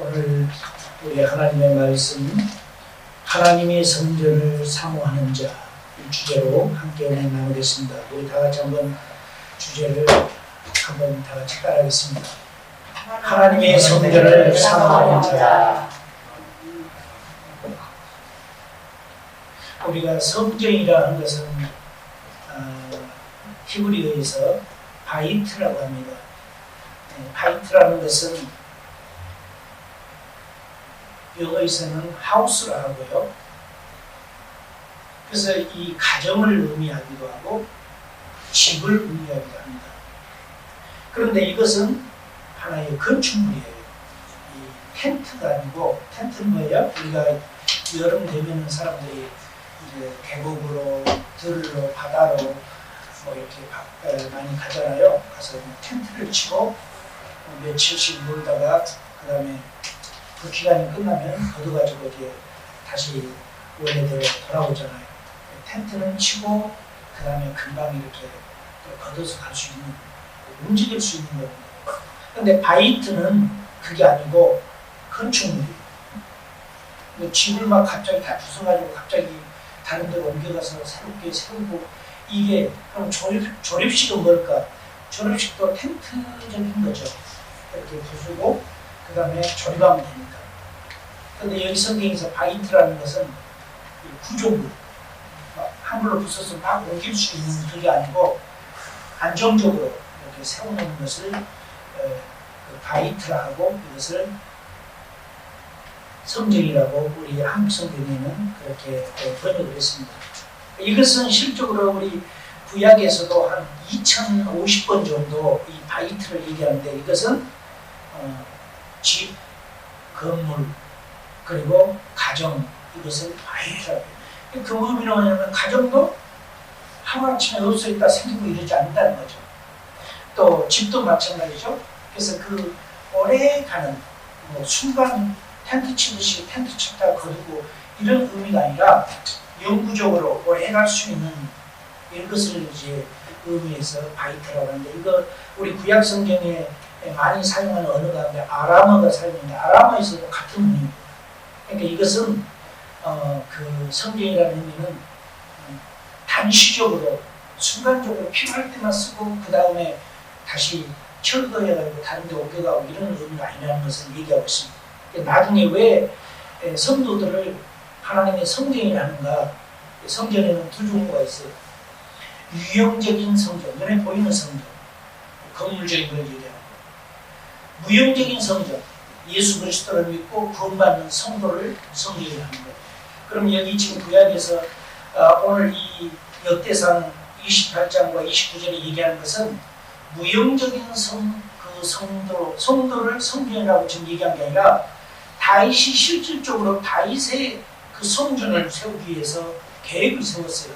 오늘 우리 하나님의 말씀, 하나님의 성전을 사모하는 자, 이 주제로 함께 은혜 나누겠습니다. 우리 다 같이 한번 주제를 한번 다 같이 따라하겠습니다. 하나님의 성전을 사모하는 자. 우리가 성전이라는 것은 히브리어에서 바이트라고 합니다. 바이트라는 것은 영어에서는 하우스라 하고요. 그래서 이 가정을 의미하기도 하고 집을 의미하기도 합니다. 그런데 이것은 하나의 건축물이에요. 이 텐트가 아니고, 텐트는 뭐예요? 우리가 여름 되면은 사람들이 이제 계곡으로, 들로, 바다로 뭐 이렇게 많이 가잖아요. 가서 텐트를 치고 며칠씩 놀다가 그 다음에 그 기간이 끝나면 걷어가지고 이제 다시 원래대로 돌아오잖아요. 텐트는 치고 그 다음에 금방 이렇게 걷어서 갈 수 있는, 움직일 수 있는 겁니다. 그런데 바이트는 그게 아니고 건축물이에요. 집을 막 갑자기 다 부숴가지고 갑자기 다른 데로 옮겨가서 새롭게 세우고, 이게 그럼 조립식은 뭘까? 조립식도 텐트적인 거죠. 이렇게 부수고 그 다음에 조립하면 되니까. 그런데 여기 성경에서 바이트라는 것은 구조물, 한글로 부숴서 막 옮길 수 있는 그게 아니고 안정적으로 이렇게 세워놓는 것을 바이트라 하고, 이것을 성전이라고 우리 한국 성경에는 그렇게 번역을 했습니다. 이것은 실적으로 우리 구약에서도 한 2050번 정도 이 바이트를 얘기하는데, 이것은 집, 건물, 그리고 가정, 이것을 바이트라고 해요. 그 의미는 뭐냐면 가정도 하루아침에 없어졌다 생기고 이러지 않는다는 거죠. 또 집도 마찬가지죠. 그래서 그 오래가는 순간 텐트 치듯이 텐트 쳤다가 거두고 이런 의미가 아니라 영구적으로 오래 갈 수 있는 이것을 이제 의미해서 바이트라고 하는데, 이거 우리 구약 성경에 많이 사용하는 언어가 있는데 아람어가 사용하는데 아람어에서도 같은 의미입니다. 그러니까 이것은 그 성경이라는 의미는 단시적으로 순간적으로 필요할 때만 쓰고 그 다음에 다시 철거해가지고 다른 데 옮겨가고 이런 의미가 아니라는 것을 얘기하고 있습니다. 나중에 왜 성도들을 하나님의 성전이라는가? 성전에는 두 종류가 있어요. 유형적인 성전, 눈에 보이는 성전, 건물적인 걸 얘기하고, 무형적인 성전, 예수 그리스도를 믿고 구원받는 성도를 성전이라는 거예요. 그럼 여기 지금 구약에서 오늘 이 역대상 28장과 29절에 얘기하는 것은 무형적인 성도를 성전이라고 지금 얘기한 게 아니라 다윗이 실질적으로 다윗의 그 성전을 세우기 위해서 계획을 세웠어요.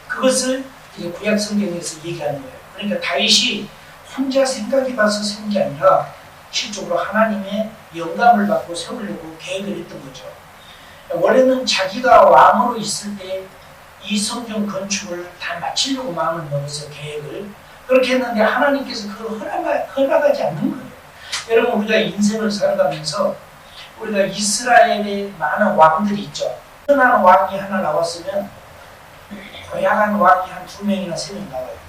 그것을 이제 구약 성경에서 얘기하는 거예요. 그러니까 다윗이 혼자 생각이 봐서 세운 게 아니라 실적으로 하나님의 영감을 받고 세우려고 계획을 했던 거죠. 원래는 자기가 왕으로 있을 때 이 성전 건축을 다 마치려고 마음을 먹어서 계획을 그렇게 했는데 하나님께서 그걸 허락하지 않는 거예요. 여러분, 우리가 인생을 살아가면서 우리가 이스라엘에 많은 왕들이 있죠. 흔한 왕이 하나 나왔으면 고약한 왕이 한 2명이나 3명 나와요.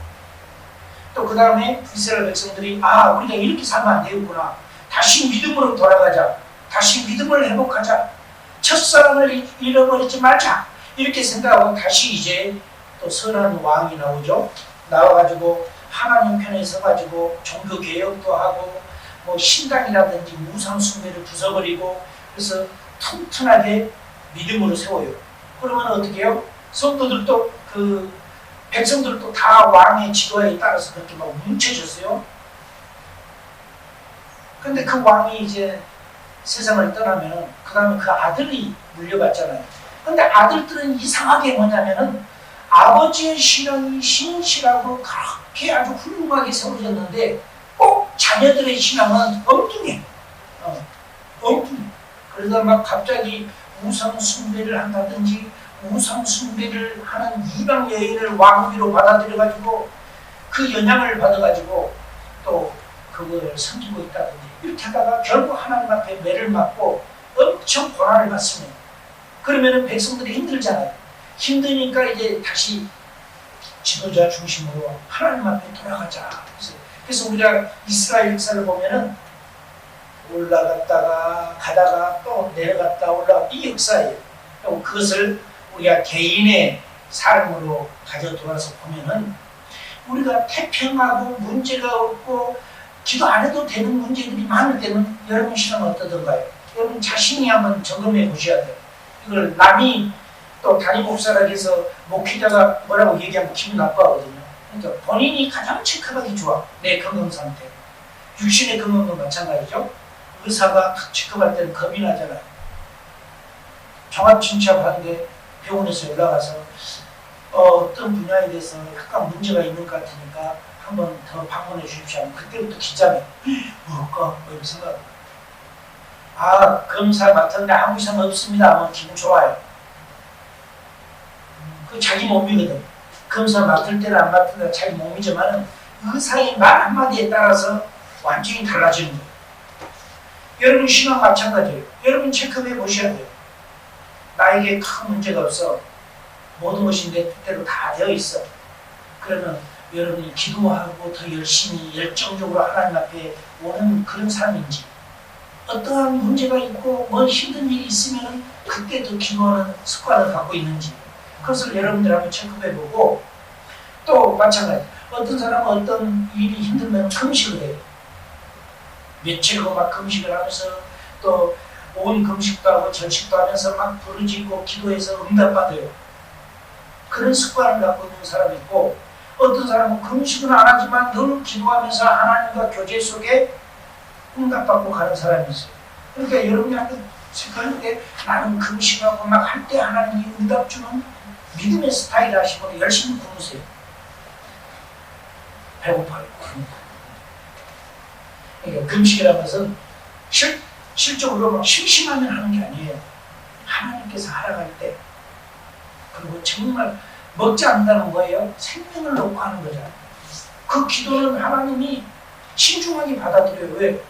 또 그 다음에 이스라엘 백성들이 우리가 이렇게 살면 안 되겠구나. 다시 믿음으로 돌아가자. 다시 믿음을 회복하자. 첫사랑을 잃어버리지 말자. 이렇게 생각하고 다시 이제 또 선한 왕이 나오죠. 나와가지고 하나님 편에 서가지고 종교 개혁도 하고 뭐 신당이라든지 우상 숭배를 부숴버리고 그래서 튼튼하게 믿음으로 세워요. 그러면 어떻게 해요? 성도들도 그 백성들도 다 왕의 지도에 따라서 그렇게 막 뭉쳐졌어요. 근데 그 왕이 이제 세상을 떠나면 그 다음에 그 아들이 물려받잖아요. 근데 아들들은 이상하게 뭐냐면은 아버지의 신앙이 신실하고 그렇게 아주 훌륭하게 세워졌는데 꼭 자녀들의 신앙은 엉뚱해. 엉뚱해. 그러다 막 갑자기 우상 숭배를 한다든지 우상 숭배를 하는 이방 여인을 왕비로 받아들여가지고 그 영향을 받아가지고 또 그걸 섬기고 있다든지 이렇게 하다가 결국 하나님 앞에 매를 맞고 엄청 고난을 받습니다. 그러면은 백성들이 힘들잖아요. 힘드니까 이제 다시 지도자 중심으로 하나님 앞에 돌아가자. 그래서 우리가 이스라엘 역사를 보면은 올라갔다가 가다가 또 내려갔다 올라갔다 이 역사예요. 그것을 우리가 개인의 삶으로 가져 돌아서 보면은 우리가 태평하고 문제가 없고 기도 안 해도 되는 문제들이 많을 때는 여러분 신앙은 어떠던가요? 여러분 자신이 한번 점검해 보셔야 돼요. 이걸 남이 또 담임 목사라 해서 목회자가 뭐라고 얘기하면 기분 나빠하거든요. 그러니까 본인이 가장 체크하기 좋아. 내 건강 상태. 육신의 건강도 마찬가지죠. 의사가 탁 체크할 때는 겁이 나잖아요. 종합진찰하는데 병원에서 연락와서 어떤 분야에 대해서 약간 문제가 있는 것 같으니까 한번 더 방문해 주십시오. 그때부터 긴장해. 뭘까? 뭐 이런 생각. 아, 검사 맡았는데 아무 이상 없습니다 하면 기분 좋아요. 그 자기 몸이거든. 검사 맡을 때나 안 맡을 때나 자기 몸이지만 의사의 말 한마디에 따라서 완전히 달라지는 거예요. 여러분 신앙 마찬가지예요. 여러분 체크해 보셔야 돼요. 나에게 큰 문제가 없어. 모든 것이 내 뜻대로 다 되어 있어. 그러면 여러분이 기도하고 더 열심히 열정적으로 하나님 앞에 오는 그런 사람인지, 어떠한 문제가 있고 뭐 힘든 일이 있으면 그때 더 기도하는 습관을 갖고 있는지, 그것을 여러분들 한번 체크해보고, 또 마찬가지 어떤 사람은 어떤 일이 힘들면 금식을 해요. 며칠고 막 금식을 하면서 또 온 금식도 하고 절식도 하면서 막 부르짖고 기도해서 응답받아요. 그런 습관을 갖고 있는 사람이 있고, 어떤 사람은 금식은 안 하지만 늘 기도하면서 하나님과 교제 속에 응답받고 가는 사람이 있어요. 그러니까 여러분이 한번 생각할 때 나는 금식하고 막 할 때 하나님이 응답 주는 믿음의 스타일 하시고 열심히 굶으세요. 배고파요. 그러니까 금식이라는 것은 실적으로 막 심심하면 하는 게 아니에요. 하나님께서 하라갈 때, 그리고 정말 먹지 않는다는 거예요. 생명을 놓고 하는 거잖아요. 그 기도는 하나님이 신중하게 받아들여요. 왜?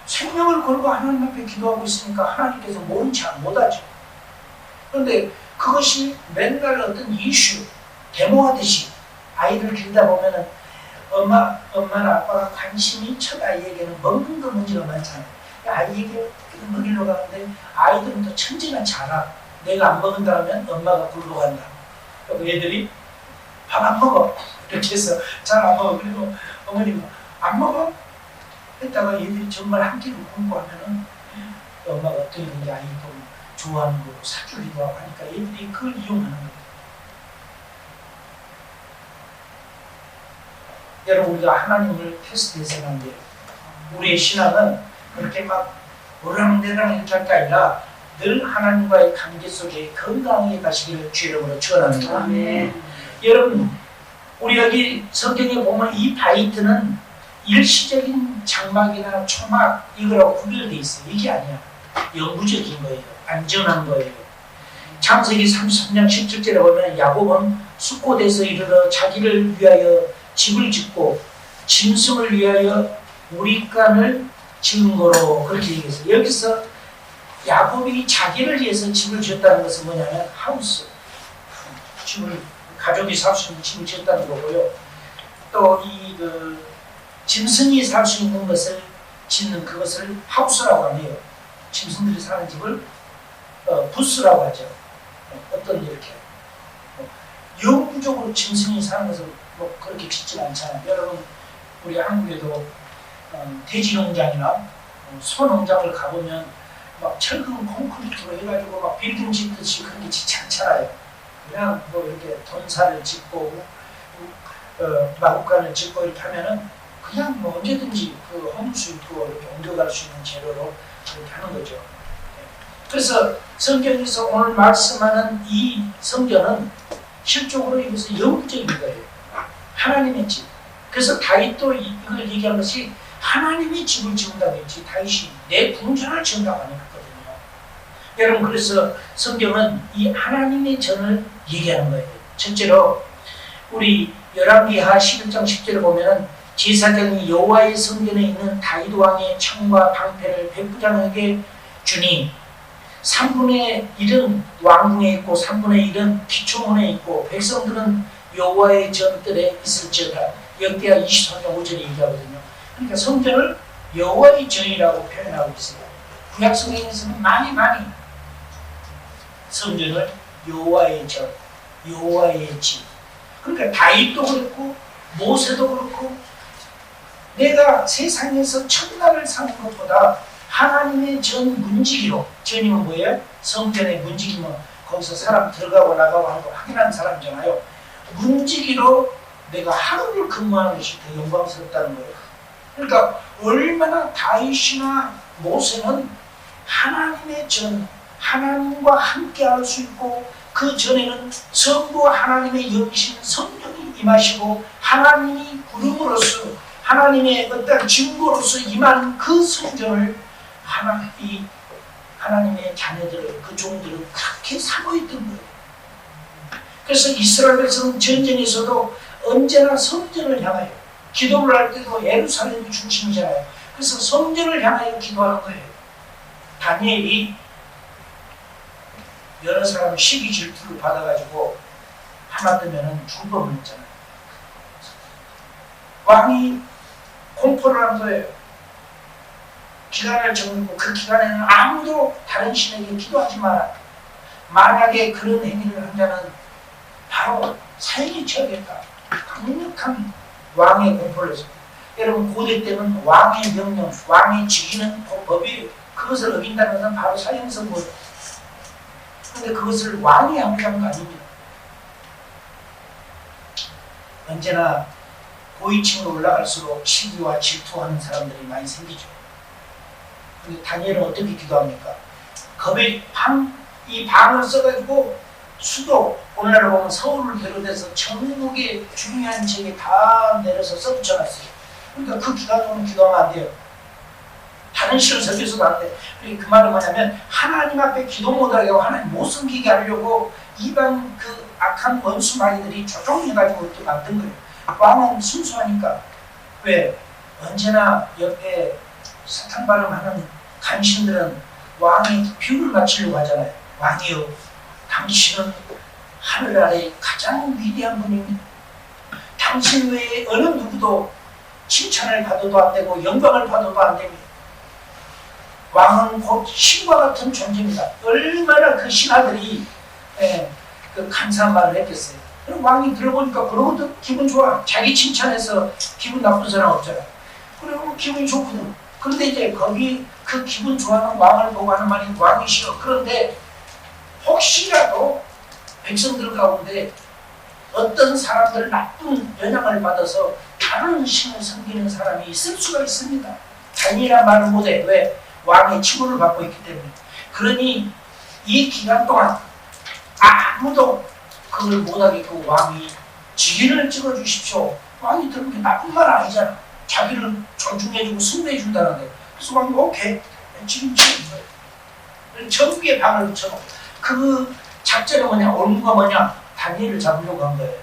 생명을 걸고 하나님 앞에 기도하고 있으니까 하나님께서 모른 척 못하죠. 그런데 그것이 맨날 어떤 이슈, 데모하듯이 아이를 길다 보면은 엄마나 아빠가 관심이 첫 아이에게는 먹는 거 문제가 많잖아요. 아이에게 먹이러 가는데 아이들은 또 천진난치 알아. 내가 안 먹은다 하면 엄마가 굴러간다. 그리고 애들이 밥 안 먹어. 이렇게 해서 잘 안 먹어. 그리고 어머니가 안 먹어? 했다가 애들이 정말 한 끼를 굶고 하면은 엄마가 어떻게 되는지 아이 좀 좋아하는 거 사주기도 하고 하니까 애들이 그걸 이용하는 거예요. 여러분, 우리가 하나님을 테스트해서는 안 돼요. 우리의 신앙은 그렇게 막 오랑내랑 이렇게 할 게 아니라 늘 하나님과의 관계 속에 건강하게 가시기를 주의 이름으로 축원합니다. 여러분, 우리 여기 성경에 보면 이 바이트는 일시적인 장막이나 초막 이거라고 구별되어 있어요. 이게 아니야. 영구적인 거예요. 안전한 거예요. 창세기 33장 17절에 보면 야곱은 숫곳에서 이르러 자기를 위하여 집을 짓고 짐승을 위하여 우리간을 지은 거로 그렇게 얘기했어요. 여기서 야곱이 자기를 위해서 집을 지었다는 것은 뭐냐면 하우스, 집을 가족이 살 수 있는 집을 지었다는 거고요. 또 이 짐승이 살 수 있는 것을 짓는 그것을 하우스라고 하네요. 짐승들이 사는 집을 부스라고 하죠. 어떤 이렇게 영구적으로 짐승이 사는 것을 뭐 그렇게 짓지 않잖아요. 여러분, 우리 한국에도 돼지 농장이나 소 농장을 가보면 막 철근 콘크리트로 해가지고 막 빌딩 짓듯이 그렇게 짓지 않잖아요. 그냥 뭐 이렇게 돈사를 짓고 마구간을 짓고 이렇게 하면은 그냥 뭐 언제든지 그 허물수 있고 이렇게 옮겨갈 수 있는 재료로 그렇게 하는 거죠. 그래서 성경에서 오늘 말씀하는 이 성전은 실적으로 이것은 영구적인 거예요. 하나님의 집. 그래서 다윗도 이걸 얘기한 것이 하나님이 집을 지은다고 했지 다윗이 내 궁전을 지은다고 안 했거든요. 여러분, 그래서 성경은 이 하나님의 전을 얘기하는 거예요. 첫째로 우리 열왕기하 11장 10절을 보면은 제사장이 여호와의 성전에 있는 다윗 왕의 창과 방패를 백부장에게 주니 3분의 1은 왕궁에 있고 3분의 1은 기초문에 있고 백성들은 여호와의 전뜰에 있을지어다. 역대하 23장 5절에 얘기하거든요. 그러니까 성전을 여호와의 전이라고 표현하고 있어요. 구약 성경에서는 많이 성전을 여호와의 전, 여호와의 집. 그러니까 다윗도 그렇고 모세도 그렇고 내가 세상에서 천날을 사는 것보다 하나님의 전 문지기로, 전이면 뭐예요? 성전의 문지기면 거기서 사람 들어가고 나가고 하는 거 확인하는 사람이잖아요. 문지기로 내가 하루를 근무하는 것이 더 영광스럽다는 거예요. 그러니까 얼마나 다윗이나 모세는 하나님의 전, 하나님과 함께 할 수 있고 그 전에는 전부 하나님의 여기신 성령이 임하시고 하나님이 구름으로써 하나님의 어떤 증거로서 임하는 그 성전을 하나님의 자녀들을, 그 종들은 그렇게 사모했던 거예요. 그래서 이스라엘 백성은 전쟁에서도 언제나 성전을 향하여 기도를 할 때도 예루살렘이 중심이잖아요. 그래서 성전을 향하여 기도하는 거예요. 다니엘이 여러 사람 시기 질투를 받아가지고 하나 뜨면은 죽을 뻔했잖아요. 왕이 공포를 한 거예요. 기간을 정하고 그 기간에는 아무도 다른 신에게 기도하지 마라. 만약에 그런 행위를 한 자는 바로 사형이 쳐야겠다. 강력한 왕의 공포를 했습니다. 여러분 고대 때는 왕의 명령, 왕의 지키는 법이 그것을 어긴다는 것은 바로 사형 선고예요. 그런데 그것을 왕이 합의한 거 아닙니다. 언제나 고위층으로 올라갈수록 시기와 질투하는 사람들이 많이 생기죠. 근데 다니엘은 어떻게 기도합니까? 이 방을 써가지고 수도, 오늘날 보면 서울을 비롯해서 전국의 중요한 지역에 다 내려서 써붙여놨어요. 그러니까 그 기간으로는 기도하면 안 돼요. 다른 시를 섬겨서도 안 돼. 그 말은 뭐냐면 하나님 앞에 기도 못하게 하고 하나님 못 섬기게 하려고 이방 그 악한 원수 마귀들이 조종해가지고 이렇게 만든 거예요. 왕은 순수하니까. 왜? 언제나 옆에 사탕 발음하는 간신들은 왕이 비유를 맞추려고 하잖아요. 왕이여, 당신은 하늘 아래 가장 위대한 분입니다. 당신 외에 어느 누구도 칭찬을 받아도 안 되고 영광을 받아도 안 됩니다. 왕은 곧 신과 같은 존재입니다. 얼마나 그 신하들이 그 감사한 말을 했겠어요. 그럼 왕이 들어보니까 그러고도 기분 좋아. 자기 칭찬해서 기분 나쁜 사람 없잖아요. 그리고 기분이 좋거든. 그런데 이제 거기 그 기분 좋아하는 왕을 보고 하는 말이 왕이시여. 그런데 혹시라도 백성들 가운데 어떤 사람들 나쁜 영향을 받아서 다른 신을 섬기는 사람이 있을 수가 있습니다. 다니엘이란 말은 못해. 왜? 왕의 칭호를 받고 있기 때문에. 그러니 이 기간 동안 아무도 그걸 못하게끔 왕이 지휘를 찍어주십시오. 왕이 들은 게 나쁜 말 아니잖아. 자기를 존중해주고 승리해준다는데. 그래서 왕이 오케이. 지금 거예요. 전국에 방을 붙여놓고. 그 작전이 뭐냐? 올무가 뭐냐? 다니엘을 잡으려고 한 거예요.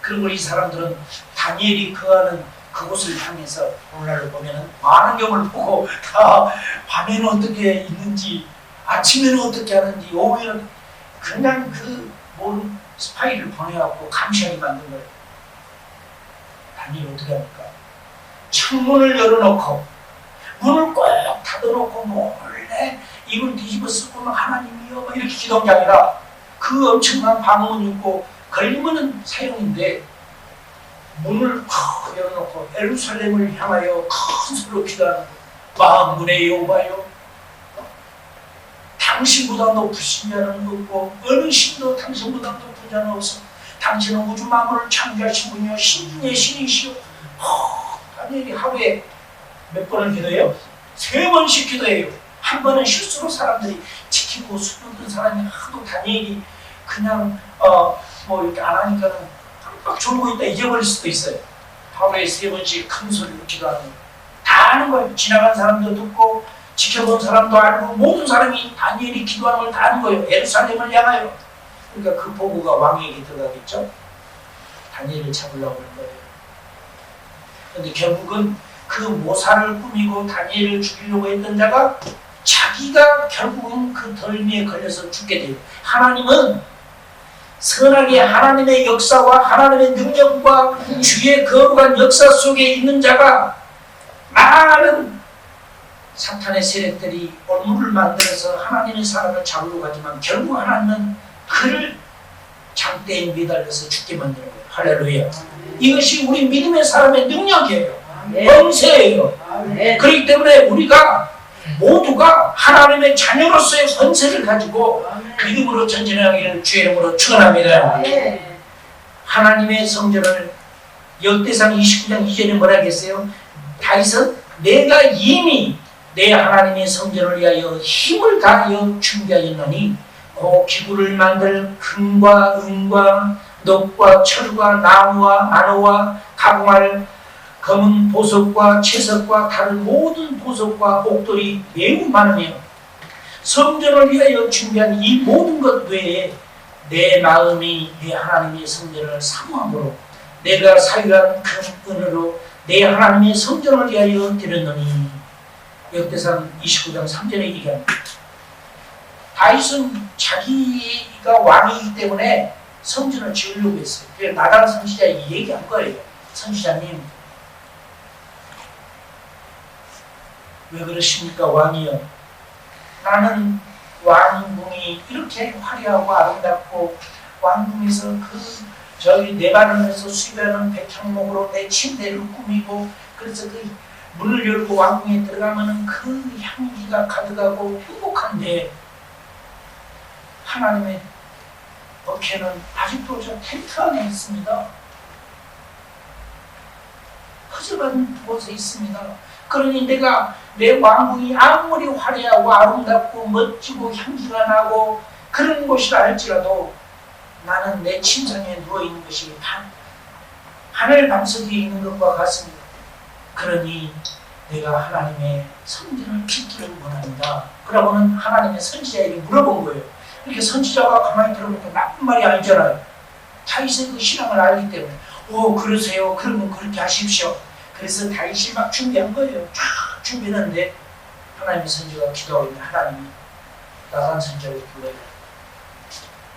그리고 이 사람들은 다니엘이 거하는 그곳을 향해서 오늘날 보면은 많은 경우를 보고 다 밤에는 어떻게 있는지, 아침에는 어떻게 하는지, 오후에는 그냥 그 모든 스파이를 보내갖고 감시하게 만든 거예요. 다니엘 어떻게 합니까? 창문을 열어놓고 문을 꼭 닫아놓고 몰래 입을 뒤집어 쓰고 하나님이여 이렇게 기도한 게 아니라 그 엄청난 방문 있고 걸리면은 사형인데 문을 콕 열어놓고 예루살렘을 향하여 큰 소리로 기도하는 만군의 여호와여, 당신보다 높으신 자는 없고 어느 신도 당신보다 높은 자는 없어. 당신은 우주 만물을 창조하신 분이요 신중의 신이시오. 다니엘이 하루에 몇 번을 기도해요? 3번씩 기도해요. 한 번은 실수로 사람들이 지키고 숨는 사람이 하도 다니엘이 그냥 뭐 이렇게 안 하니까는 막 졸고 있다 잊어버릴 수도 있어요. 하루에 3번씩 큰 소리로 기도하는 거예요. 다 아는 거예요. 지나간 사람도 듣고 지켜본 사람도 알고 모든 사람이 다니엘이 기도하는 걸 다 아는 거예요. 예루살렘을 향하여. 그러니까 그 보고가 왕에게 들어가겠죠. 다니엘을 잡으려고 하는 거예요. 그런데 결국은 그 모사를 꾸미고 다니엘을 죽이려고 했던 자가 자기가 결국은 그 덜미에 걸려서 죽게 돼요. 하나님은 선하게 하나님의 역사와 하나님의 능력과 주의 거룩한 역사 속에 있는 자가 많은 사탄의 세력들이 올무를 만들어서 하나님의 사람을 잡으려고 하지만 결국 하나님은 그를 장대에 매달려서 죽게 만드는 거예요. 할렐루야. 이것이 우리 믿음의 사람의 능력이에요. 권세예요. 그렇기 때문에 우리가 모두가 하나님의 자녀로서의 권세를 가지고 믿음으로 전진하기를 주의 이름으로 축원합니다. 하나님의 성전을 역대상 29장 2절에 뭐라 했어요? 다윗은 내가 이미 내 하나님의 성전을 위하여 힘을 다하여 준비하였노니 그 기구를 만들 금과 은과 녹과 철과 나무와 만호와 가공할 검은 보석과 채석과 다른 모든 보석과 옥돌이 매우 많으며 성전을 위하여 준비한 이 모든 것 외에 내 마음이 내 하나님의 성전을 사모함으로 내가 사유한 금 은으로 내 하나님의 성전을 위하여 드렸노니 역대상 29장 3절에 얘기합니다. 다윗은 자기가 왕이기 때문에 성전을 지으려고 했어요. 그래서 나단 선지자에게 얘기한 거예요. 선지자님, 왜 그러십니까 왕이여? 나는 왕궁이 이렇게 화려하고 아름답고 왕궁에서 저기 내 발음에서 수변하는 백향목으로 내 침대를 꾸미고 그래서 그 문을 열고 왕궁에 들어가면은 그 향기가 가득하고 행복한데 하나님의 법궤는 아직도 저 텐트 안에 있습니다. 허전한 곳에 있습니다. 그러니 내가 내 왕궁이 아무리 화려하고 아름답고 멋지고 향기가 나고 그런 곳이라 할지라도 나는 내 침상에 누워있는 것이 하늘 방석 위에 있는 것과 같습니다. 그러니 내가 하나님의 성전을 짓기를 원합니다. 그러고는 하나님의 선지자에게 물어본 거예요. 이렇게 선지자가 가만히 들어보니까 나쁜 말이 아니잖아요. 다윗의 그 신앙을 알기 때문에 그러세요. 그러면 그렇게 하십시오. 그래서 다윗이 막 준비한 거예요. 쫙 준비했는데 하나님의 선지자가 기도하고 있는데 하나님이 나단 선지자를 불러요.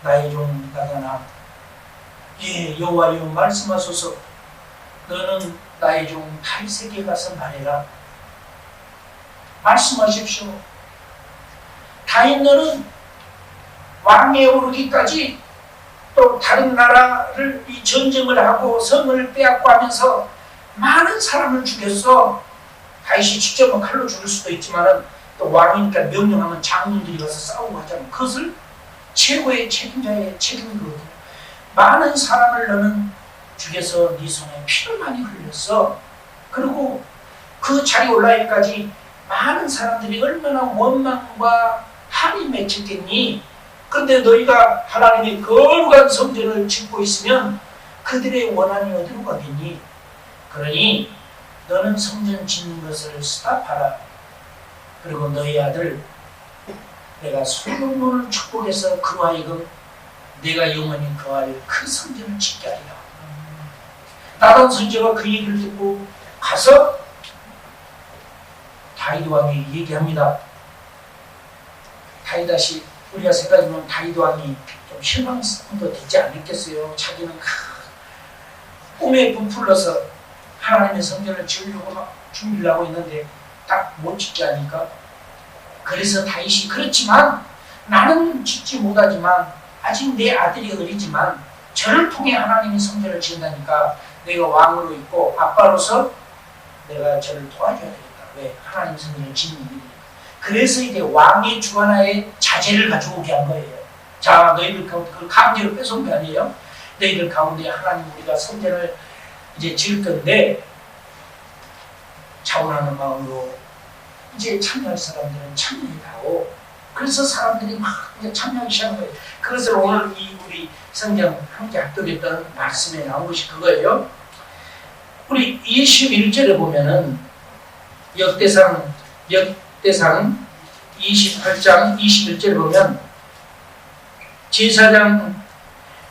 나의 종 나단아, 예 여호와여 말씀하소서. 너는 나의 종 다윗에게 가서 말해라. 말씀하십시오. 다윗 너는 왕에 오르기까지 또 다른 나라를 이 전쟁을 하고 성을 빼앗고 하면서 많은 사람을 죽였어. 다윗이 직접 칼로 죽일 수도 있지만 또 왕이니까 명령하면 장군들이 가서 싸우고 하잖아. 그것을 최고의 책임자의 책임이거든. 많은 사람을 너는 죽여서 네 손에 피를 많이 흘렸어. 그리고 그 자리에 올라가기까지 많은 사람들이 얼마나 원망과 한이 맺혔겠니? 그런데 너희가 하나님의 거룩한 성전을 짓고 있으면 그들의 원한이 어디로 가겠니? 그러니 너는 성전 짓는 것을 스탑하라. 그리고 너희 아들 내가 솔로몬을 축복해서 그로 하여금 내가 영원히 거할 그 성전을 짓게 하리라. 나단 선지자가 그 얘기를 듣고 가서 다윗 왕에게 얘기합니다. 다윗이 우리가 생각해보면 다윗 왕이 좀 실망도 되지 않았겠어요. 자기는 꿈에 부풀러서 하나님의 성전을 지으려고 준비를 하고 있는데 딱 못 짓게 하니까. 그래서 다윗이 그렇지만 나는 짓지 못하지만 아직 내 아들이 어리지만 저를 통해 하나님의 성전을 지은다니까 내가 왕으로 있고 아빠로서 내가 저를 도와줘야 되겠다. 왜? 하나님 성전을 짓는 일이니까. 그래서 이제 왕의 주관하에 자제를 가지고 오게 한 거예요. 자, 너희들 그 강제로 뺏어온 게 아니에요. 너희들 가운데 하나님 우리가 성전을 이제 지을 건데 자원하는 마음으로 이제 참여할 사람들은 참여하고 그래서 사람들이 막 이제 참여하기 시작한 거예요. 그것을 오늘 우리 성경 함께 합독했던 말씀에 나온 것이 그거예요. 우리 21절에 보면은 역대상 28장 21절에 보면 제사장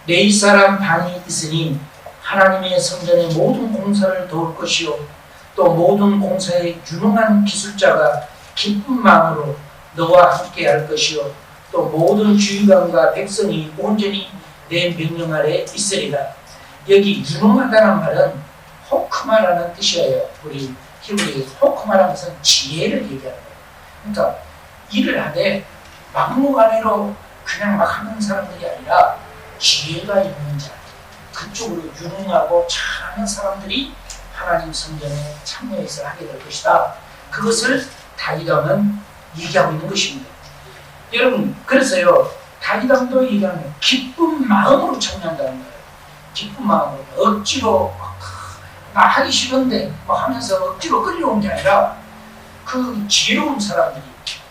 레위 사람 반이 있으니 하나님의 성전의 모든 공사를 도울 것이요 또 모든 공사에 유능한 기술자가 기쁜 마음으로 너와 함께 할 것이요 또 모든 주의관과 백성이 온전히 내 명령 아래 있으리라. 여기 유능하다는 말은 호크마라는 뜻이에요. 우리 히브리 호크마라는 것은 지혜를 얘기하는 거예요. 그러니까 일을 하되 막무가내로 그냥 막 하는 사람들이 아니라 지혜가 있는 자, 그쪽으로 유능하고 잘하는 사람들이 하나님 성전에 참여해서 하게 될 것이다. 그것을 다윗왕은 얘기하고 있는 것입니다. 여러분, 그래서요, 다윗왕도 얘기하는 기쁜 마음으로 참여한다는 거예요. 기쁜 마음으로. 억지로 나 하기 싫은데 뭐 하면서 억지로 끌려온 게 아니라 그 지혜로운 사람들이,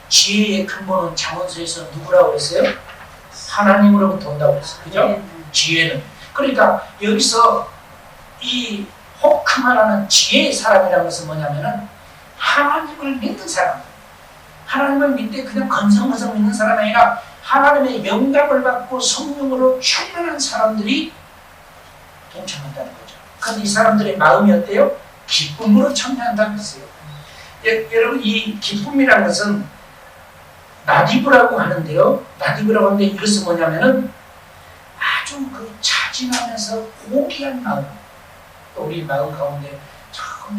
지혜의 근본은 잠언서에서 누구라고 했어요? 하나님으로부터 온다고 했어요. 그죠? 지혜는. 그러니까 여기서 이 호크마라는 지혜의 사람이라는 것은 뭐냐면은 하나님을 믿는 사람. 하나님을 믿되 그냥 건성건성 믿는 사람이 아니라 하나님의 영감을 받고 성령으로 충만한 사람들이 동참한다는 거죠. 그런데 이 사람들의 마음이 어때요? 기쁨으로 참여한다는 것이에요. 여러분, 이 기쁨이라는 것은 나디브라고 하는데요. 나디브라고 하는데 이것은 뭐냐면은 아주 그 차진하면서 고귀한 마음. 또 우리 마음 가운데 참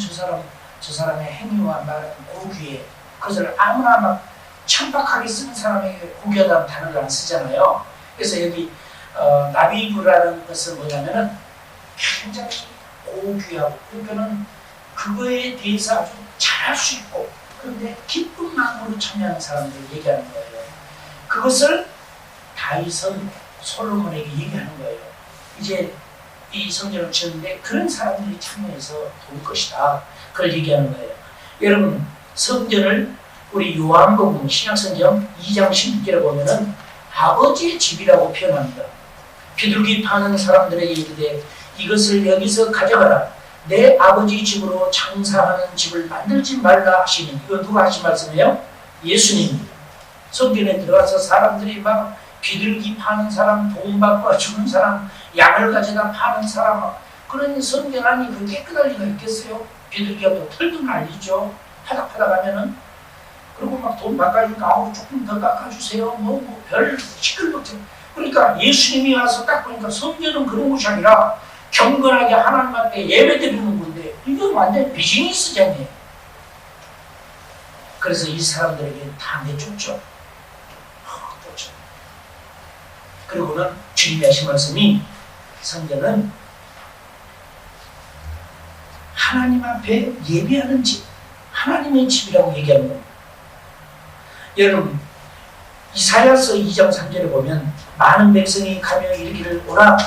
저 사람의 행위와 말은 고귀해. 그것을 아무나 막 천박하게 쓰는 사람에게 고귀하다는 단어를 안 쓰잖아요. 그래서 여기 나비브라는 것은 뭐냐면은 굉장히 고귀하고, 그러니까는 그거에 대해서 아주 잘할 수 있고, 그런데 기쁜 마음으로 참여하는 사람들을 얘기하는 거예요. 그것을 다윗은 솔로몬에게 얘기하는 거예요. 이제 이 성전을 지었는데 그런 사람들이 참여해서 도울 것이다. 그걸 얘기하는 거예요. 여러분, 성전을 우리 요한복음 신약성경 2장 16절에 보면은 아버지의 집이라고 표현합니다. 비둘기 파는 사람들에게 이르되 이것을 여기서 가져가라. 내 아버지 집으로 장사하는 집을 만들지 말라 하시니, 이거 누가 하신 말씀이에요? 예수님입니다. 성전에 들어가서 사람들이 막 비둘기 파는 사람, 돈 받고 주는 사람, 양을 가져다 파는 사람, 그런 성전 안이 그 깨끗할 리가 있겠어요? 비둘기가 또 털도 날리죠. 파닥파닥 하면은. 그리고 막 돈 바꿔주니까 아우 조금 더 깎아주세요. 별 시끌벅적. 그러니까 예수님이 와서 딱 보니까 성전은 그런 곳이 아니라 경건하게 하나님 앞에 예배드리는 건데 이건 완전 비즈니스장이에요. 그래서 이 사람들에게 다 내쫓죠. 쫓죠. 그리고는 주님이 하신 말씀이 성전은 하나님 앞에 예배하는 집, 하나님의 집이라고 얘기하는 겁니다. 여러분, 이사야서 2장 3절에 보면 많은 백성이 가며 이르기를 오라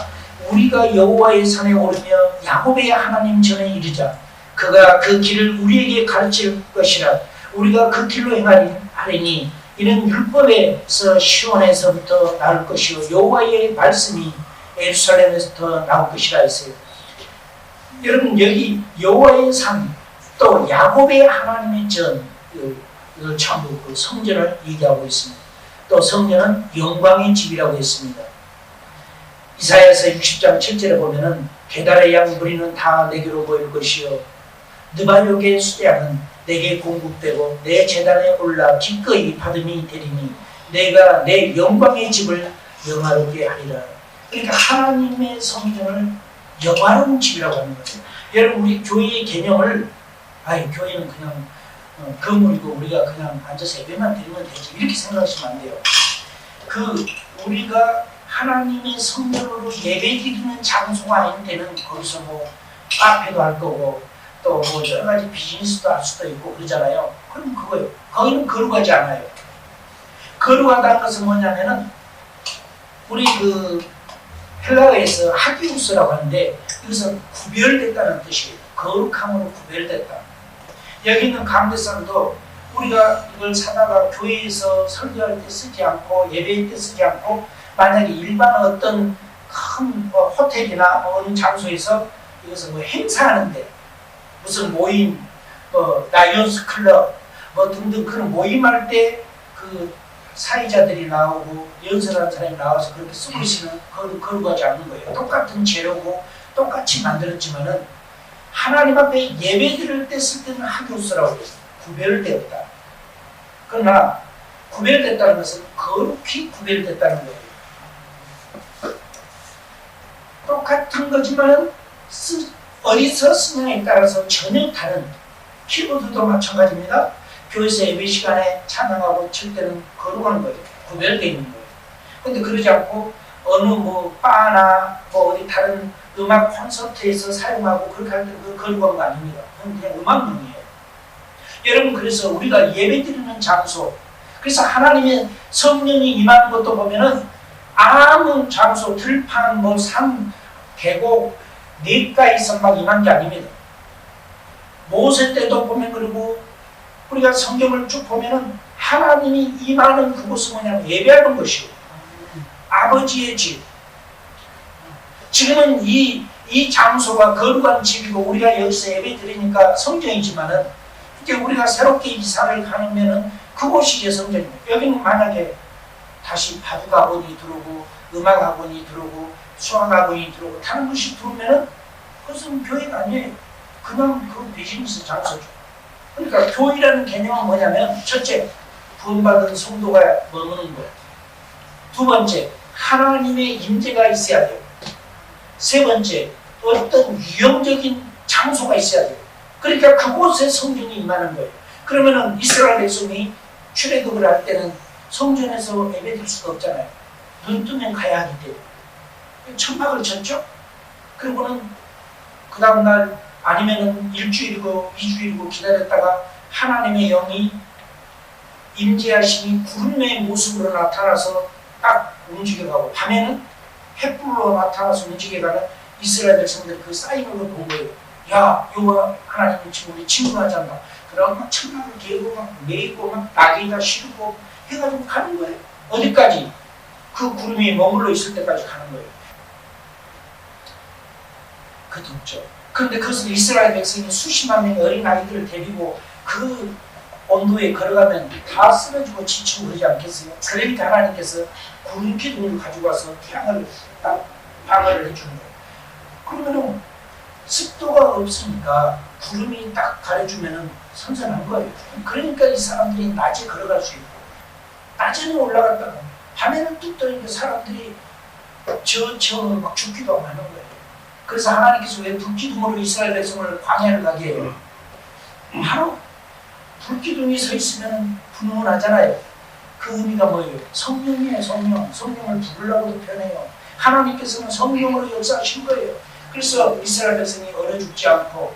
우리가 여호와의 산에 오르며 야곱의 하나님 전에 이르자. 그가 그 길을 우리에게 가르칠 것이라. 우리가 그 길로 행하리니 이는 율법에서 시온에서부터 나올 것이요 여호와의 말씀이 예루살렘에서부터 나올 것이라 했어요. 여러분, 여기 여호와의 산, 또 야곱의 하나님의 전, 전부 그 성전을 얘기하고 있습니다. 또 성전은 영광의 집이라고 했습니다. 이사야서 60장 7절에 보면은 게달의 양 무리는 다 내게로 모일 것이요 느바욕의 수양은 내게 공급되고 내 제단에 올라 기꺼이 받음이 되리니 내가 내 영광의 집을 영화롭게 하리라. 그러니까 하나님의 성전을 영화로운 집이라고 하는 거죠. 여러분, 우리 교회의 개념을 교회는 그냥 건물이고 우리가 그냥 앉아서 예배만 드리면 되지 이렇게 생각하시면 안 돼요. 우리가 하나님의 성전으로 예배드리는 장소가 아닌 데는 거기서 뭐 카페도 할 거고 또 뭐 여러 가지 비즈니스도 할 수도 있고 그러잖아요. 그럼 그거예요. 거기는 거룩하지 않아요. 거룩하다는 것은 뭐냐면은 우리 헬라어에서 하기우스라고 하는데 이것은 구별됐다는 뜻이에요. 거룩함으로 구별됐다. 여기 있는 가운데서도 우리가 이걸 사다가 교회에서 설교할 때 쓰지 않고 예배할 때 쓰지 않고 만약에 일반 어떤 큰 호텔이나 어느 장소에서 이것을 행사하는데 무슨 모임, 라이온스 클럽 등등 그런 모임할 때 그 사회자들이 나오고 연설하는 사람이 나와서 그렇게 쓰고 있으면 그건 거룩하지 않는 거예요. 똑같은 재료고 똑같이 만들었지만은 하나님 앞에 예배드릴 때 쓸 때는 하교스라고 했어요. 구별되었다. 그러나 구별됐다는 것은 거룩히 구별됐다는 거예요. 똑같은 거지만 어디서 쓰냐에 따라서 전혀 다른, 키보드도 마찬가지입니다. 교회에서 예배 시간에 찬양하고 칠 때는 거룩한 거예요. 구별되어 있는 거예요. 근데 그러지 않고 어느 뭐 바나 뭐 어디 다른 음악 콘서트에서 사용하고 그렇게 할 때는 그 거룩한 거 아닙니다. 그건 그냥 음악용이에요. 여러분, 그래서 우리가 예배드리는 장소, 그래서 하나님의 성령이 임하는 것도 보면은 아무 장소, 들판, 뭐 산, 계곡, 냇가에서 막 임한 게 아닙니다. 모세 때도 보면, 그리고 우리가 성경을 쭉 보면은 하나님이 임하는 그곳은 뭐냐면 예배하는 것이요. 아버지의 집. 지금은 이 장소가 거룩한 집이고 우리가 여기서 예배 드리니까 성전이지만은 이제 우리가 새롭게 이사를 가면은 그곳이 이제 성전입니다. 여기는 만약에 다시 바둑학원이 들어오고 음악학원이 들어오고 수학학원이 들어오고 다른 것이 들어오면은 그것은 교회가 아니에요. 그냥 그 비즈니스 장소죠. 그러니까 교회라는 개념은 뭐냐면, 첫째, 구원받은 성도가 머무는 것. 두 번째, 하나님의 임재가 있어야 돼요. 세 번째, 어떤 유형적인 장소가 있어야 돼요. 그러니까 그곳에 성전이 임하는 거예요. 그러면은 이스라엘 백성이 출애굽을 할 때는 성전에서 예배드릴 수가 없잖아요. 눈 뜨면 가야 하기 때문에. 천막을 쳤죠? 그리고는 그 다음날 아니면은 일주일이고 2주일이고 기다렸다가 하나님의 영이 임재하심이 구름의 모습으로 나타나서 딱 움직여가고, 밤에는 햇불로 나타나서 움직여가는 이스라엘 백성들 그 사인으로 본 거예요. 야, 여호와 하나님이 지금 우리 친구하지 않나. 그럼 막 천막을 개고 막 메이고 막 낙이가 시르고 해가지고 가는 거예요. 어디까지? 그 구름이 머물러 있을 때까지 가는 거예요. 그 덥죠. 그런데 그것은 이스라엘 백성이 수십만 명의 어린 아이들을 데리고 그 온도에 걸어가면 다 쓰러지고 지치고 그러지 않겠어요? 그러니까 하나님께서 구름 기둥을 가지고 와서 태양을 딱 방어를 해주는 거예요. 그러면은 습도가 없으니까 구름이 딱 가려주면은 선선한 거예요. 그러니까 이 사람들이 낮에 걸어갈 수 있고, 낮에는 올라갔다가 밤에는 뚝 떠있는 사람들이 저 체온으로 막 죽기도 하는 거예요. 그래서 하나님께서 왜 불기둥으로 이스라엘 백성을 광야를 가게 해요? 바로 불기둥이 서 있으면 분원하잖아요. 그 의미가 뭐예요? 성령이에요. 성령을 부르려고도 표현해요. 하나님께서는 성령으로 역사하신 거예요. 그래서 이스라엘 백성이 얼어 죽지 않고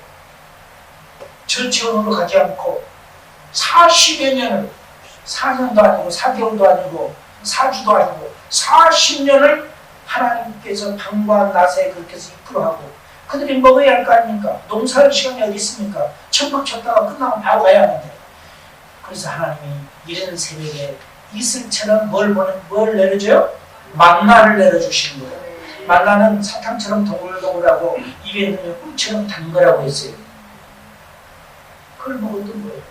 저체온으로 가지 않고 40여 년을, 4년도 아니고 4개월도 아니고 4주도 아니고 40년을 하나님께서 밤과 낮에 그렇게 해서 이끌어하고, 그들이 먹어야 할 거 아닙니까? 농사할 시간이 어디 있습니까? 천막 쳤다가 끝나면 바로 가야 하는데. 그래서 하나님이 이른 새벽에 이슬처럼 뭘 내려줘요? 만나를 내려주시는 거예요. 만나는 사탕처럼 동글동글하고 입에 넣으면 꿀처럼 단 거라고 했어요. 그걸 먹었던 거예요.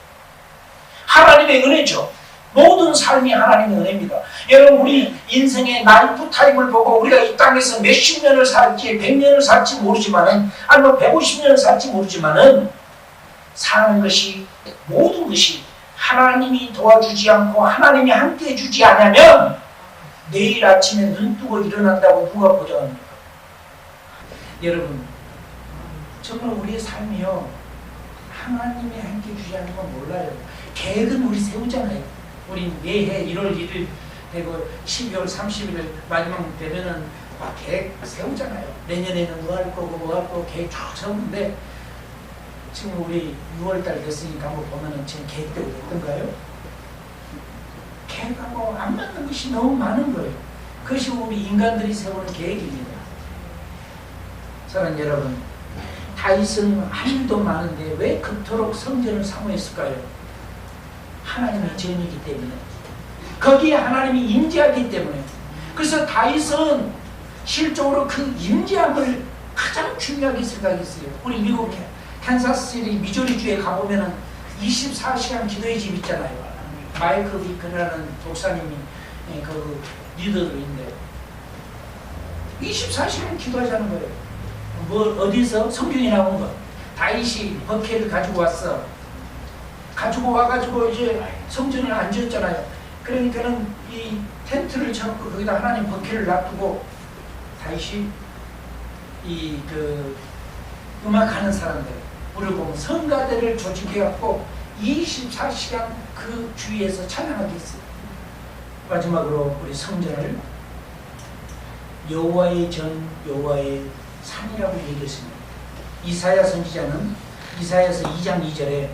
하나님의 은혜죠. 모든 삶이 하나님의 은혜입니다. 여러분, 우리 인생의 라이프 타임을 보고 우리가 이 땅에서 몇십 년을 살지, 100년을 살지 모르지만은, 아니면 150년을 살지 모르지만은, 사는 것이, 모든 것이 하나님이 도와주지 않고 하나님이 함께 해주지 않으면 내일 아침에 눈 뜨고 일어난다고 누가 보장합니까? 여러분, 정말 우리의 삶이요, 하나님이 함께 해주지 않으면 몰라요. 계획은 우리 세우잖아요. 우리 매해 1월 1일 되고 12월 30일 마지막 되면은 막 계획 세우잖아요. 내년에는 뭐 할 거고 뭐 할 거고 계획 쭉 세우는데, 지금 우리 6월달 됐으니까 한번 보면은 지금 계획대로 됐던가요? 계획하고 안 맞는 것이 너무 많은 거예요. 그것이 우리 인간들이 세우는 계획입니다. 사랑하는 여러분, 다윗은 할 일도 많은데 왜 그토록 성전을 사모했을까요? 하나님의 전이기 때문에, 거기에 하나님이 임재하기 때문에. 그래서 다윗은 실적으로 그 임재함을 가장 중요하게 생각했어요. 우리 미국 캔사스시티 미조리주에 가보면은 24시간 기도의 집 있잖아요. 마이크 위크라는 목사님이 그 리더로 있는데 24시간 기도하자는 거예요. 뭐 어디서 성경에 나온 거 다윗이 버케를 가지고 왔어. 가지고 와가지고 이제 성전을 안 지었잖아요. 그러니까는 이 텐트를 쳐놓고 거기다 하나님 버케를 놔두고 다윗이 이 그 음악하는 사람들 우리를 보면 성가대를 조직해갖고 24시간 그 주위에서 찬양하게 했어요. 마지막으로 우리 성전을 여호와의 전, 여호와의 산이라고 얘기했습니다. 이사야 선지자는 이사야서 2장 2절에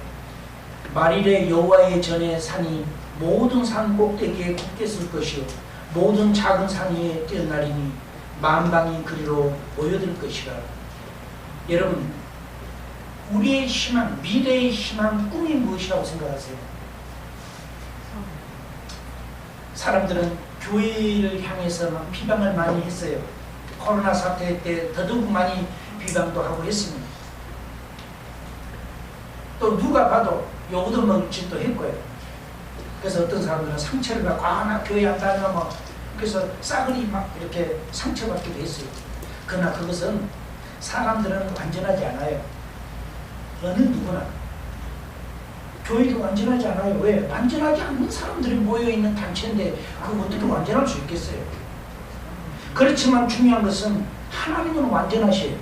말일에 여호와의 전의 산이 모든 산 꼭대기에 굳게 설 것이요 모든 작은 산 위에 뛰어나리니 만방이 그리로 모여들 것이라. 여러분, 우리의 희망, 미래의 희망, 꿈이 무엇이라고 생각하세요? 사람들은 교회를 향해서 막 비방을 많이 했어요. 코로나 사태 때 더더욱 많이 비방도 하고 했습니다. 또 누가 봐도 욕도 먹을 짓도 했고요. 그래서 어떤 사람들은 상처를 받고 나 교회 안 다녀 뭐 그래서 싸그리 막 이렇게 상처받기도 했어요. 그러나 그것은 사람들은 완전하지 않아요. 어느 누구나 교회도 완전하지 않아요. 왜? 완전하지 않는 사람들이 모여있는 단체인데 그거 어떻게 완전할 수 있겠어요? 그렇지만 중요한 것은 하나님은 완전하셔요.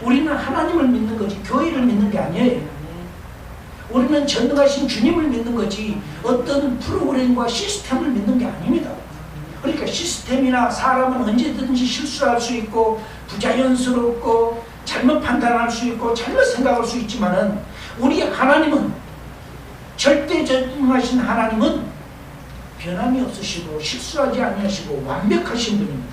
우리는 하나님을 믿는 거지 교회를 믿는 게 아니에요. 우리는 전능하신 주님을 믿는 거지 어떤 프로그램과 시스템을 믿는 게 아닙니다. 그러니까 시스템이나 사람은 언제든지 실수할 수 있고 부자연스럽고 잘못 판단할 수 있고 잘못 생각할 수 있지만은 우리 하나님은 절대 전능하신 하나님은 변함이 없으시고 실수하지 아니하시고 완벽하신 분입니다.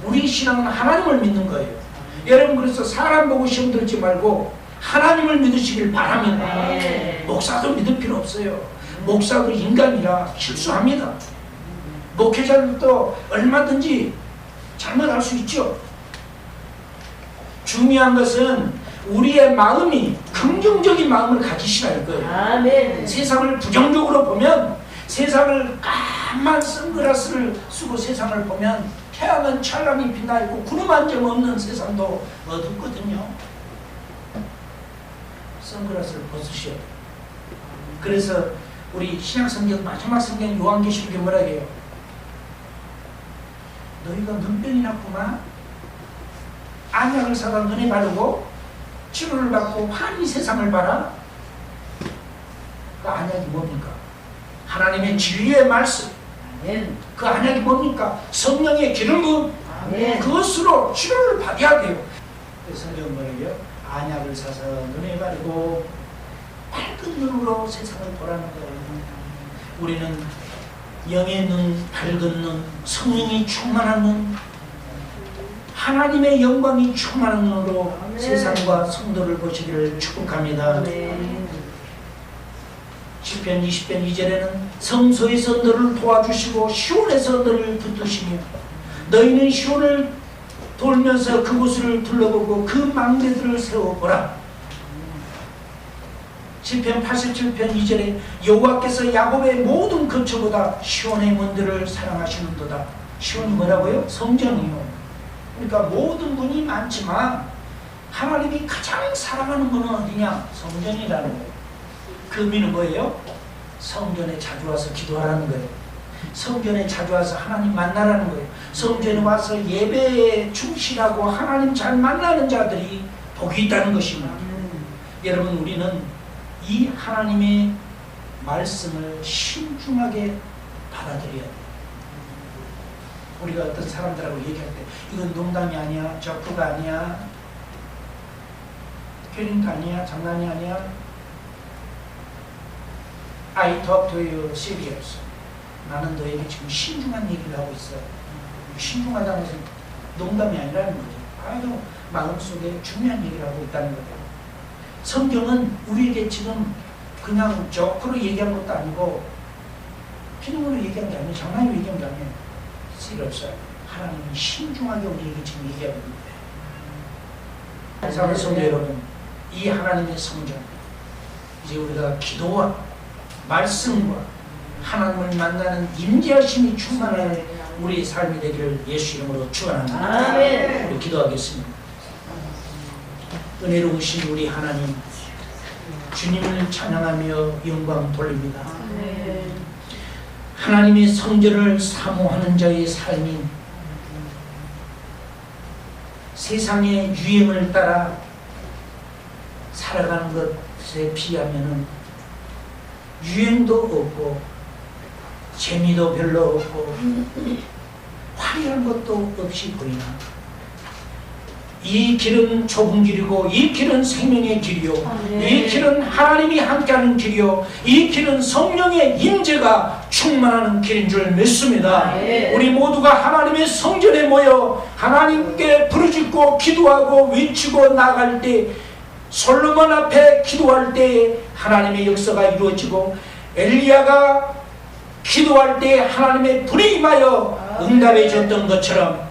우리 신앙은 하나님을 믿는 거예요. 여러분 그래서 사람 보고 시험 들지 말고 하나님을 믿으시길 바랍니다. 목사도 믿을 필요 없어요. 목사도 인간이라 실수합니다. 목회자들도 얼마든지 잘못할 수 있죠. 중요한 것은 우리의 마음이 긍정적인 마음을 가지시라는 거예요. 아멘. 세상을 부정적으로 보면 세상을 까만 선글라스를 쓰고 세상을 보면 태양은 찬란히 빛나 있고 구름 한 점 없는 세상도 어둡거든요. 선글라스를 벗으셔야 돼요. 그래서 우리 신약성경 마지막 성경 요한계시록에 뭐라 해요? 너희가 눈병이 났구나. 안약을 사다 눈에 바르고 치료를 받고 환히 세상을 봐라. 그 안약이 뭡니까? 하나님의 진리의 말씀. 아멘. 그 안약이 뭡니까? 성령의 기름 부음. 아멘. 그것으로 치료를 받아야 돼요. 그래서 성경은 뭐예요? 안약을 사서 눈에 바르고 밝은 눈으로 세상을 보라는 거예요. 우리는 영의 눈, 밝은 눈, 성령이 충만한 눈, 하나님의 영광이 충만한 눈으로 아멘. 세상과 성도를 보시기를 축복합니다. 아멘. 시편 20편 2절에는 성소에서 너를 도와주시고 시온에서 너를 붙드시며 너희는 시온을 돌면서 그곳을 둘러보고 그 망대들을 세워보라. 시편 87편 2절에 여호와께서 야곱의 모든 거처보다 시온의 문들을 사랑하시는도다. 시온이 뭐라고요? 성전이요. 그러니까 모든 분이 많지만 하나님이 가장 사랑하는 분은 어디냐? 성전이라는 거예요. 그 의미는 뭐예요? 성전에 자주 와서 기도하라는 거예요. 성전에 자주 와서 하나님 만나라는 거예요. 성전에 와서 예배에 충실하고 하나님 잘 만나는 자들이 복이 있다는 것입니다. 여러분 우리는 이 하나님의 말씀을 신중하게 받아들여야 돼요. 우리가 어떤 사람들하고 얘기할 때 이건 농담이 아니야, 저프가 아니야, 퀘링도 아니야, 장난이 아니야. I talk to you serious. 나는 너에게 지금 신중한 얘기를 하고 있어. 신중하다는 것은 농담이 아니라는 거죠. 아주 마음속에 중요한 얘기를 하고 있다는 거예요. 성경은 우리에게 지금 그냥 저크로 얘기한 것도 아니고 피눈으로 얘기한 게 아니에요. 장난으로 얘기한 게 아니에요. serious. 하나님이 신중하게 우리에게 지금 얘기하고 있는 거예요. 사랑하는 성도 여러분, 이 하나님의 성전, 이제 우리가 기도와 말씀과 하나님을 만나는 임재하심이 충만한 우리 삶이 되기를 예수 이름으로 축원합니다. 아멘. 우리 기도하겠습니다. 은혜로우신 우리 하나님, 주님을 찬양하며 영광 돌립니다. 하나님의 성전을 사모하는 자의 삶이 세상의 유행을 따라 살아가는 것에 비하면 유행도 없고 재미도 별로 없고 화려한 것도 없이 보이나 이 길은 좁은 길이고 이 길은 생명의 길이요 이 길은 하나님이 함께하는 길이요 이 길은 성령의 임재가 충만하는 길인 줄 믿습니다. 우리 모두가 하나님의 성전에 모여 하나님께 부르짖고 기도하고 외치고 나갈 때, 솔로몬 앞에 기도할 때 하나님의 역사가 이루어지고 엘리야가 기도할 때 하나님의 불이 임하여 응답해 줬던 것처럼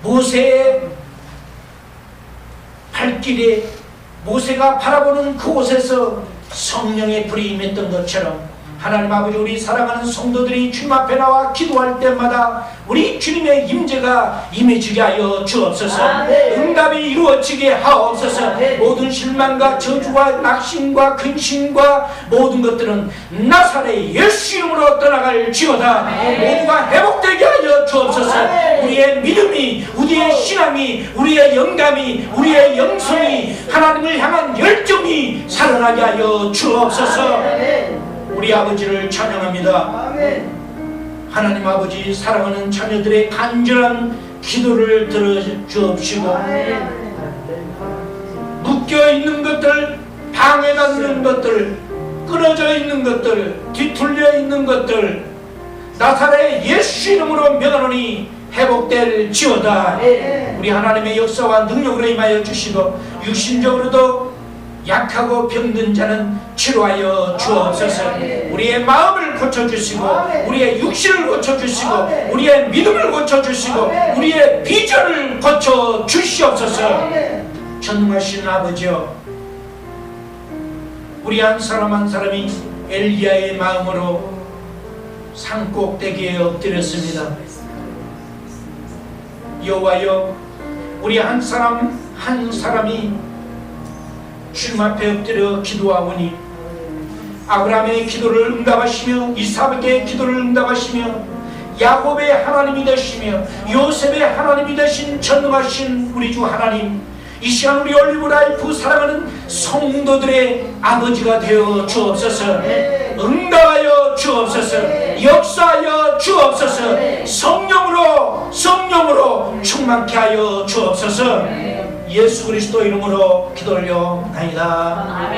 모세의 발길에 모세가 바라보는 그곳에서 성령의 불이 임했던 것처럼 하나님 아버지, 우리 사랑하는 성도들이 주님 앞에 나와 기도할 때마다 우리 주님의 임재가 임해지게 하여 주옵소서. 응답이 이루어지게 하옵소서. 모든 실망과 저주와 낙심과 근심과 모든 것들은 나사렛 예수 이름으로 떠나갈지어다. 모두가 회복되게 하여 주옵소서. 우리의 믿음이, 우리의 신앙이, 우리의 영감이, 우리의 영성이, 하나님을 향한 열정이 살아나게 하여 주옵소서. 우리 아버지를 찬양합니다. 하나님 아버지, 사랑하는 자녀들의 간절한 기도를 들어주옵시고 묶여있는 것들, 방해받는 것들, 끊어져 있는 것들, 뒤틀려 있는 것들 나사렛 예수 이름으로 명하노니 회복될지어다. 우리 하나님의 역사와 능력으로 임하여 주시고 육신적으로도 약하고 병든 자는 치료하여 주옵소서. 우리의 마음을 고쳐주시고 우리의 육신을 고쳐주시고 우리의 믿음을 고쳐주시고 우리의 비전을 고쳐주시옵소서. 전능하신 아버지여, 우리 한 사람 한 사람이 엘리야의 마음으로 산꼭대기에 엎드렸습니다. 여호와여, 우리 한 사람 한 사람이 주님 앞에 엎드려 기도하오니 아브라함의 기도를 응답하시며 이삭의 기도를 응답하시며 야곱의 하나님이 되시며 요셉의 하나님이 되신 전능하신 우리 주 하나님, 이 시간 우리 올리브라이프 사랑하는 성도들의 아버지가 되어 주옵소서. 응답하여 주옵소서. 역사하여 주옵소서. 성령으로 충만케 하여 주옵소서. 예수 그리스도 이름으로 기도 올려옵나이다.